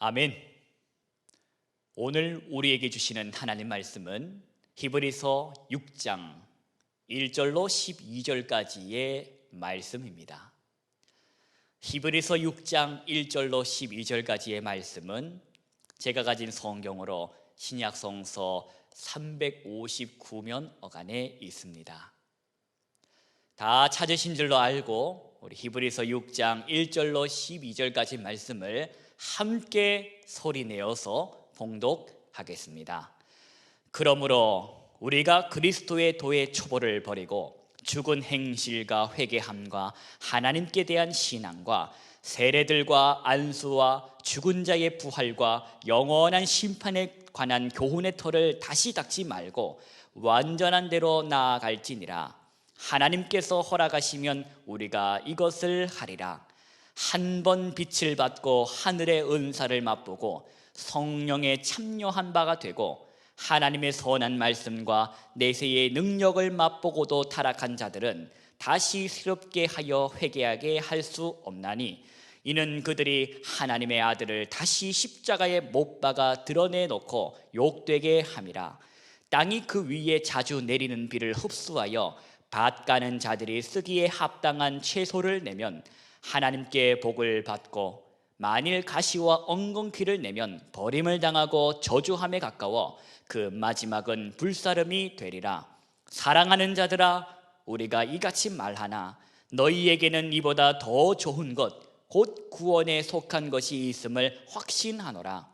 아멘. 오늘 우리에게 주시는 하나님 말씀은 히브리서 6장 1절로 12절까지의 말씀입니다. 히브리서 6장 1절로 12절까지의 말씀은 제가 가진 성경으로 신약성서 359면 어간에 있습니다. 다 찾으신 줄로 알고 우리 히브리서 6장 1절로 12절까지 말씀을 함께 소리내어서 봉독하겠습니다. 그러므로 우리가 그리스도의 도의 초보를 버리고 죽은 행실과 회개함과 하나님께 대한 신앙과 세례들과 안수와 죽은 자의 부활과 영원한 심판에 관한 교훈의 터를 다시 닦지 말고 완전한 대로 나아갈지니라. 하나님께서 허락하시면 우리가 이것을 하리라. 한 번 빛을 받고 하늘의 은사를 맛보고 성령에 참여한 바가 되고 하나님의 선한 말씀과 내세의 능력을 맛보고도 타락한 자들은 다시 새롭게 하여 회개하게 할 수 없나니, 이는 그들이 하나님의 아들을 다시 십자가에 못 박아 드러내놓고 욕되게 함이라. 땅이 그 위에 자주 내리는 비를 흡수하여 밭 가는 자들이 쓰기에 합당한 채소를 내면 하나님께 복을 받고, 만일 가시와 엉겅퀴를 내면 버림을 당하고 저주함에 가까워 그 마지막은 불사름이 되리라. 사랑하는 자들아, 우리가 이같이 말하나 너희에게는 이보다 더 좋은 것, 곧 구원에 속한 것이 있음을 확신하노라.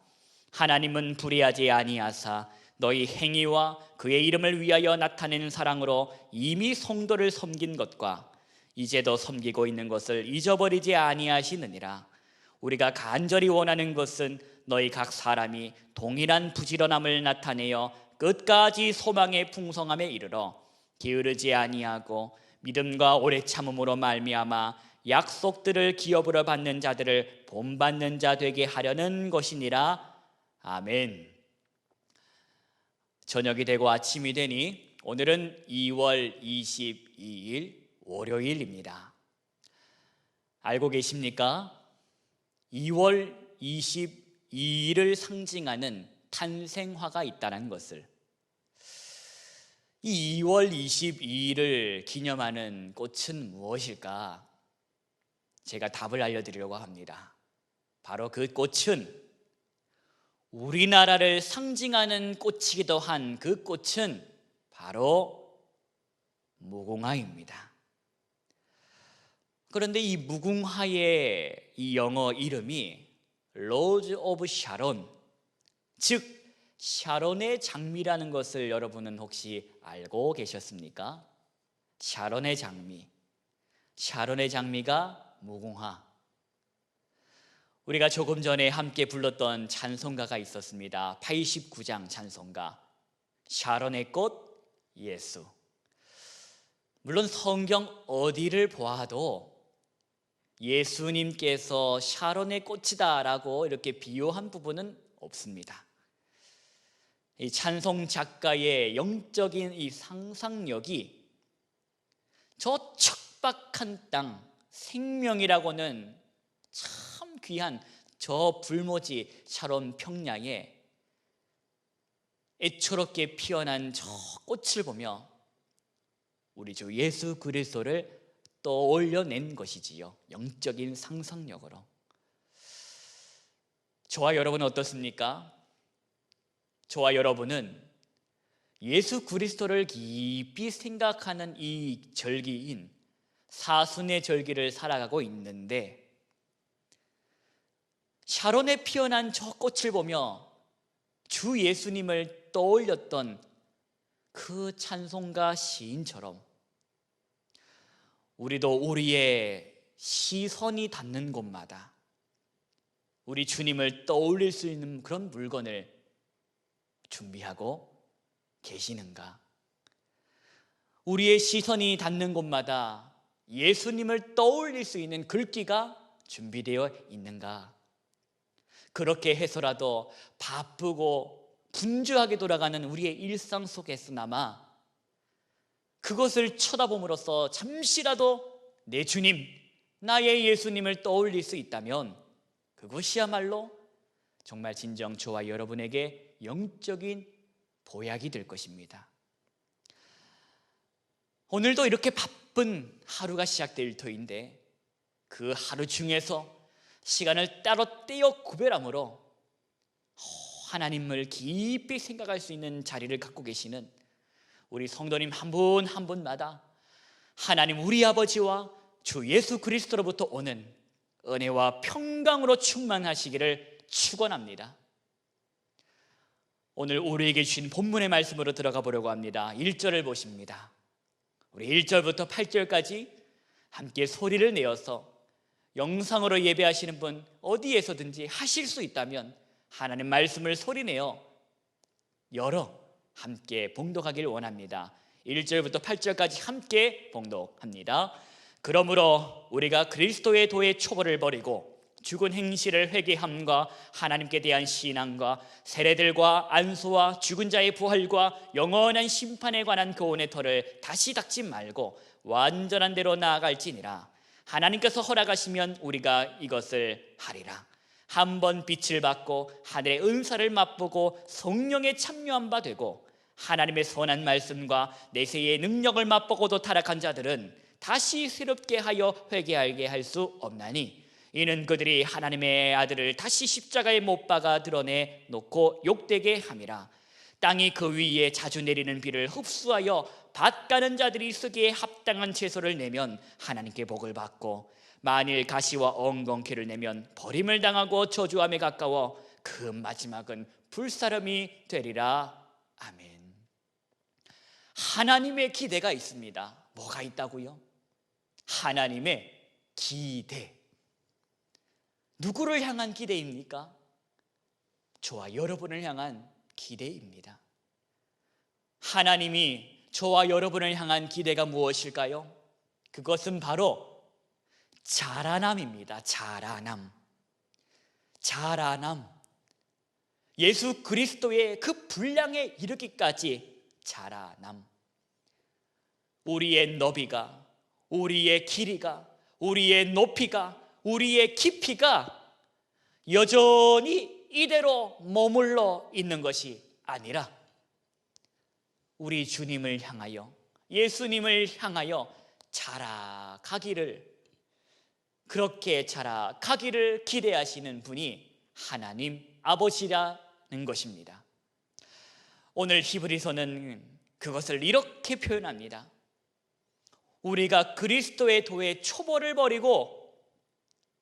하나님은 불의하지 아니하사 너희 행위와 그의 이름을 위하여 나타내는 사랑으로 이미 성도를 섬긴 것과 이제도 섬기고 있는 것을 잊어버리지 아니하시느니라. 우리가 간절히 원하는 것은 너희 각 사람이 동일한 부지런함을 나타내어 끝까지 소망의 풍성함에 이르러 게으르지 아니하고 믿음과 오래 참음으로 말미암아 약속들을 기업으로 받는 자들을 본받는 자 되게 하려는 것이니라. 아멘. 저녁이 되고 아침이 되니 오늘은 2월 22일 월요일입니다. 알고 계십니까? 2월 22일을 상징하는 탄생화가 있다는 것을. 이 2월 22일을 기념하는 꽃은 무엇일까? 제가 답을 알려드리려고 합니다. 바로 그 꽃은, 우리나라를 상징하는 꽃이기도 한 그 꽃은 바로 무궁화입니다. 그런데 이 무궁화의 이 영어 이름이 로즈 오브 샤론, 즉 샤론의 장미라는 것을 여러분은 혹시 알고 계셨습니까? 샤론의 장미, 샤론의 장미가 무궁화. 우리가 조금 전에 함께 불렀던 찬송가가 있었습니다. 89장 찬송가, 샤론의 꽃 예수. 물론 성경 어디를 보아도 예수님께서 샤론의 꽃이다 라고 이렇게 비유한 부분은 없습니다. 이 찬송 작가의 영적인 이 상상력이 저 척박한 땅, 생명이라고는 참 귀한 저 불모지 샤론 평야에 애초롭게 피어난 저 꽃을 보며 우리 주 예수 그리스도를 떠올려낸 것이지요. 영적인 상상력으로. 저와 여러분은 어떻습니까? 저와 여러분은 예수 그리스도를 깊이 생각하는 이 절기인 사순의 절기를 살아가고 있는데, 샤론에 피어난 저 꽃을 보며 주 예수님을 떠올렸던 그 찬송가 시인처럼 우리도 우리의 시선이 닿는 곳마다 우리 주님을 떠올릴 수 있는 그런 물건을 준비하고 계시는가? 우리의 시선이 닿는 곳마다 예수님을 떠올릴 수 있는 글귀가 준비되어 있는가? 그렇게 해서라도 바쁘고 분주하게 돌아가는 우리의 일상 속에서나마 그것을 쳐다봄으로써 잠시라도 내 주님, 나의 예수님을 떠올릴 수 있다면 그것이야말로 정말 진정 저와 여러분에게 영적인 보약이 될 것입니다. 오늘도 이렇게 바쁜 하루가 시작될 터인데 그 하루 중에서 시간을 따로 떼어 구별함으로 하나님을 깊이 생각할 수 있는 자리를 갖고 계시는 우리 성도님 한 분 한 분마다 하나님 우리 아버지와 주 예수 그리스도로부터 오는 은혜와 평강으로 충만하시기를 축원합니다. 오늘 우리에게 주신 본문의 말씀으로 들어가 보려고 합니다. 1절을 보십니다. 우리 1절부터 8절까지 함께 소리를 내어서 영상으로 예배하시는 분 어디에서든지 하실 수 있다면 하나님 말씀을 소리내어 열어 함께 봉독하길 원합니다. 1절부터 8절까지 함께 봉독합니다. 그러므로 우리가 그리스도의 도의 초보를 버리고 죽은 행실을 회개함과 하나님께 대한 신앙과 세례들과 안수와 죽은 자의 부활과 영원한 심판에 관한 교훈의 터를 다시 닦지 말고 완전한 대로 나아갈지니라. 하나님께서 허락하시면 우리가 이것을 하리라. 한번 빛을 받고 하늘의 은사를 맛보고 성령에 참여한 바 되고 하나님의 선한 말씀과 내세의 능력을 맛보고도 타락한 자들은 다시 새롭게 하여 회개하게 할 수 없나니 이는 그들이 하나님의 아들을 다시 십자가에 못 박아 드러내 놓고 욕되게 함이라. 땅이 그 위에 자주 내리는 비를 흡수하여 밭 가는 자들이 쓰기에 합당한 채소를 내면 하나님께 복을 받고 만일 가시와 엉겅퀴를 내면 버림을 당하고 저주함에 가까워 그 마지막은 불사름이 되리라. 아멘. 하나님의 기대가 있습니다. 뭐가 있다고요? 하나님의 기대. 누구를 향한 기대입니까? 저와 여러분을 향한 기대입니다. 하나님이 저와 여러분을 향한 기대가 무엇일까요? 그것은 바로 자라남입니다. 자라남. 예수 그리스도의 그 분량에 이르기까지 자라남. 우리의 너비가, 우리의 길이가, 우리의 높이가, 우리의 깊이가 여전히 이대로 머물러 있는 것이 아니라 우리 주님을 향하여, 예수님을 향하여 그렇게 자라가기를 기대하시는 분이 하나님 아버지라는 것입니다. 오늘 히브리서는 그것을 이렇게 표현합니다. 우리가 그리스도의 도의 초보를 버리고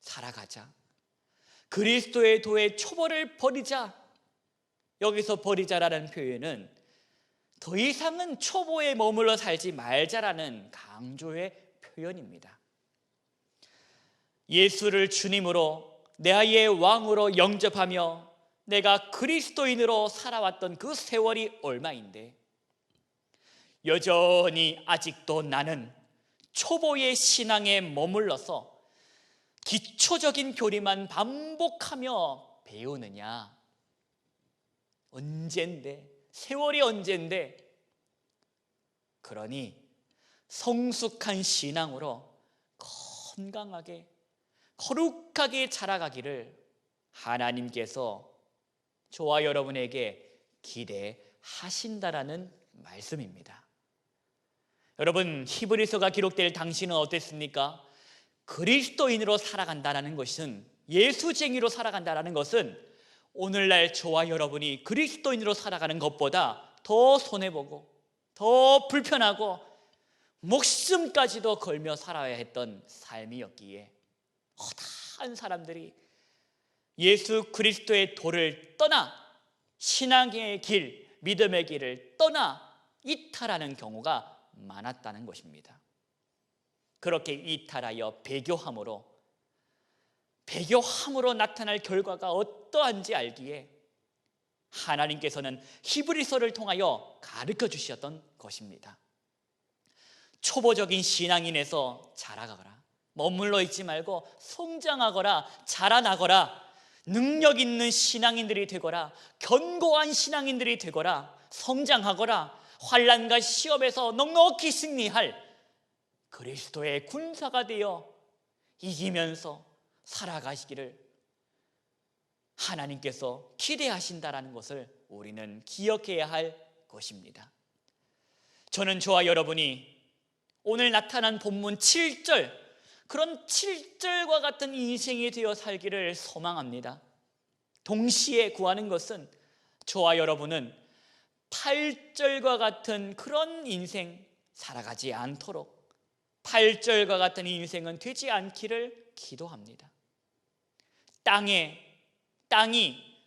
살아가자. 그리스도의 도의 초보를 버리자. 여기서 버리자라는 표현은 더 이상은 초보에 머물러 살지 말자라는 강조의 표현입니다. 예수를 주님으로 내 왕으로 영접하며 내가 그리스도인으로 살아왔던 그 세월이 얼마인데 여전히 아직도 나는 초보의 신앙에 머물러서 기초적인 교리만 반복하며 배우느냐? 언젠데? 세월이 언젠데? 그러니 성숙한 신앙으로 건강하게 거룩하게 자라가기를 하나님께서 저와 여러분에게 기대하신다라는 말씀입니다. 여러분, 히브리서가 기록될 당시는 어땠습니까? 그리스도인으로 살아간다는 것은, 예수쟁이로 살아간다는 것은 오늘날 저와 여러분이 그리스도인으로 살아가는 것보다 더 손해보고 더 불편하고 목숨까지도 걸며 살아야 했던 삶이었기에 허다한 사람들이 예수 그리스도의 도를 떠나 신앙의 길, 믿음의 길을 떠나 이탈하는 경우가 많았다는 것입니다. 그렇게 이탈하여 배교함으로 나타날 결과가 어떠한지 알기에 하나님께서는 히브리서를 통하여 가르쳐 주셨던 것입니다. 초보적인 신앙인에서 자라가거라, 머물러 있지 말고 성장하거라, 자라나거라, 능력 있는 신앙인들이 되거라, 견고한 신앙인들이 되거라, 성장하거라, 환난과 시험에서 넉넉히 승리할 그리스도의 군사가 되어 이기면서 살아가시기를 하나님께서 기대하신다라는 것을 우리는 기억해야 할 것입니다. 저는 저와 여러분이 오늘 나타난 본문 7절, 그런 7절과 같은 인생이 되어 살기를 소망합니다. 동시에 구하는 것은 저와 여러분은 8절과 같은 그런 인생 살아가지 않도록, 8절과 같은 인생은 되지 않기를 기도합니다. 땅이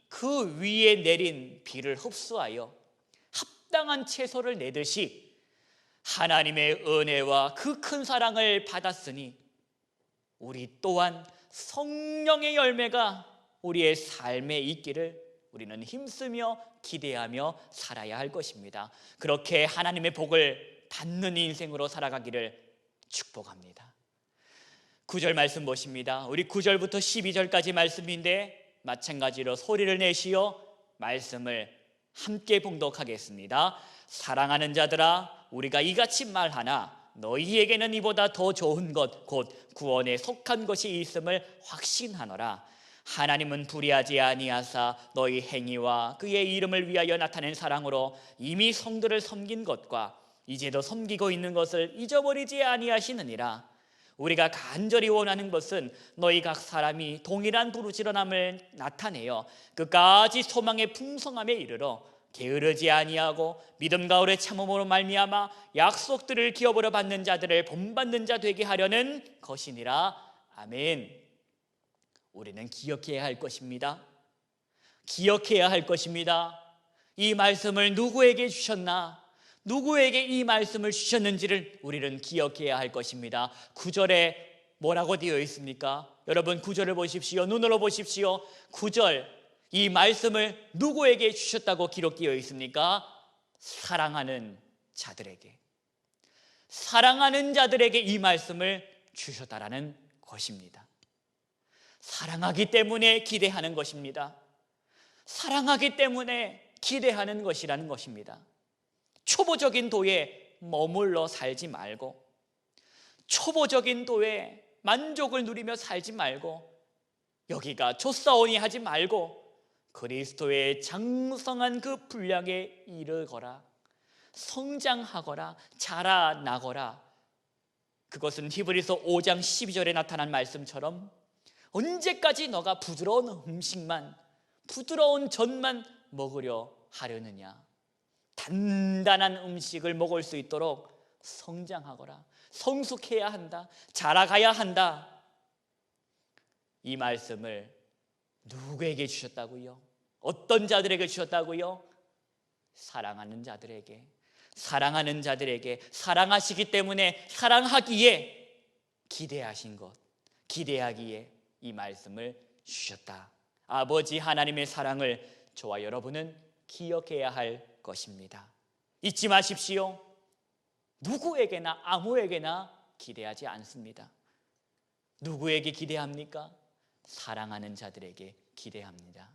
그 위에 내린 비를 흡수하여 합당한 채소를 내듯이 하나님의 은혜와 그 큰 사랑을 받았으니 우리 또한 성령의 열매가 우리의 삶에 있기를 우리는 힘쓰며 기대하며 살아야 할 것입니다. 그렇게 하나님의 복을 받는 인생으로 살아가기를 축복합니다. 9절 말씀 보십니다. 우리 9절부터 12절까지 말씀인데 마찬가지로 소리를 내시어 말씀을 함께 봉독하겠습니다. 사랑하는 자들아, 우리가 이같이 말하나 너희에게는 이보다 더 좋은 것 곧 구원에 속한 것이 있음을 확신하노라. 하나님은 불의하지 아니하사 너희 행위와 그의 이름을 위하여 나타낸 사랑으로 이미 성도를 섬긴 것과 이제도 섬기고 있는 것을 잊어버리지 아니하시느니라. 우리가 간절히 원하는 것은 너희 각 사람이 동일한 부르짖어남을 나타내어 끝까지 소망의 풍성함에 이르러 게으르지 아니하고 믿음 가운데 참음으로 말미암아 약속들을 기업으로 받는 자들을 본받는 자 되게 하려는 것이니라. 아멘. 우리는 기억해야 할 것입니다. 기억해야 할 것입니다. 이 말씀을 누구에게 주셨나? 누구에게 이 말씀을 주셨는지를 우리는 기억해야 할 것입니다. 9절에 뭐라고 되어 있습니까? 여러분 9절을 보십시오. 눈으로 보십시오. 9절, 이 말씀을 누구에게 주셨다고 기록되어 있습니까? 사랑하는 자들에게. 사랑하는 자들에게 이 말씀을 주셨다라는 것입니다. 사랑하기 때문에 기대하는 것입니다. 사랑하기 때문에 기대하는 것이라는 것입니다. 초보적인 도에 머물러 살지 말고, 초보적인 도에 만족을 누리며 살지 말고, 여기가 좋사오니 하지 말고 그리스도의 장성한 그 분량에 이르거라, 성장하거라, 자라나거라. 그것은 히브리서 5장 12절에 나타난 말씀처럼 언제까지 너가 부드러운 음식만, 부드러운 젖만 먹으려 하려느냐. 단단한 음식을 먹을 수 있도록 성장하거라, 성숙해야 한다, 자라가야 한다. 이 말씀을 누구에게 주셨다고요? 어떤 자들에게 주셨다고요? 사랑하는 자들에게. 사랑하는 자들에게. 사랑하시기 때문에 사랑하기에 기대하신 것, 기대하기에 이 말씀을 주셨다. 아버지 하나님의 사랑을 저와 여러분은 기억해야 할 것입니다. 잊지 마십시오. 누구에게나 아무에게나 기대하지 않습니다. 누구에게 기대합니까? 사랑하는 자들에게 기대합니다.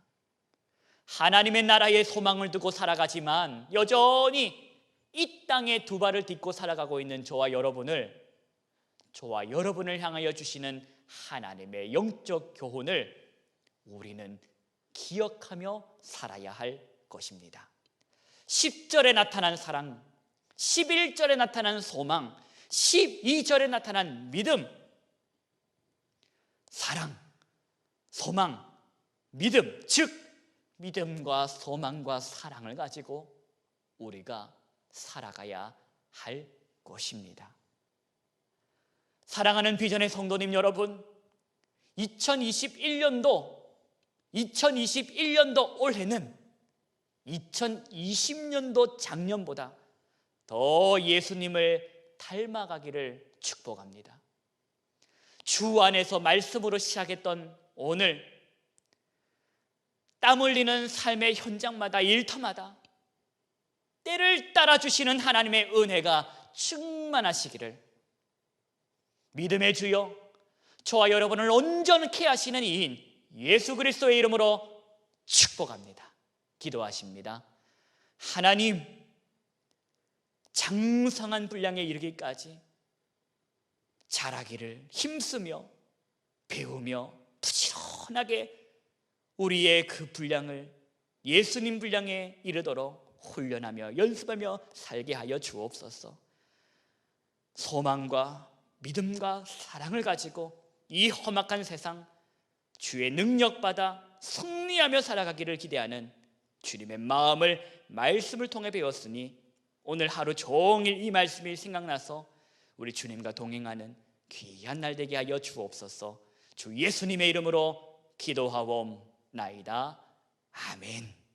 하나님의 나라의 소망을 두고 살아가지만 여전히 이 땅에 두 발을 딛고 살아가고 있는 저와 여러분을 향하여 주시는 하나님의 영적 교훈을 우리는 기억하며 살아야 할 것입니다. 10절에 나타난 사랑, 11절에 나타난 소망, 12절에 나타난 믿음, 사랑, 소망, 믿음, 즉 믿음과 소망과 사랑을 가지고 우리가 살아가야 할 것입니다. 사랑하는 비전의 성도님 여러분, 2021년도 올해는 2020년도 작년보다 더 예수님을 닮아가기를 축복합니다. 주 안에서 말씀으로 시작했던 오늘, 땀 흘리는 삶의 현장마다, 일터마다 때를 따라주시는 하나님의 은혜가 충만하시기를, 믿음의 주여 저와 여러분을 온전케 하시는 이인 예수 그리스도의 이름으로 축복합니다. 기도하십니다. 하나님, 장성한 분량에 이르기까지 자라기를 힘쓰며 배우며 부지런하게 우리의 그 분량을 예수님 분량에 이르도록 훈련하며 연습하며 살게 하여 주옵소서. 소망과 믿음과 사랑을 가지고 이 험악한 세상 주의 능력받아 승리하며 살아가기를 기대하는 주님의 마음을 말씀을 통해 배웠으니 오늘 하루 종일 이 말씀이 생각나서 우리 주님과 동행하는 귀한 날 되게 하여 주옵소서. 주 예수님의 이름으로 기도하옵나이다. 아멘.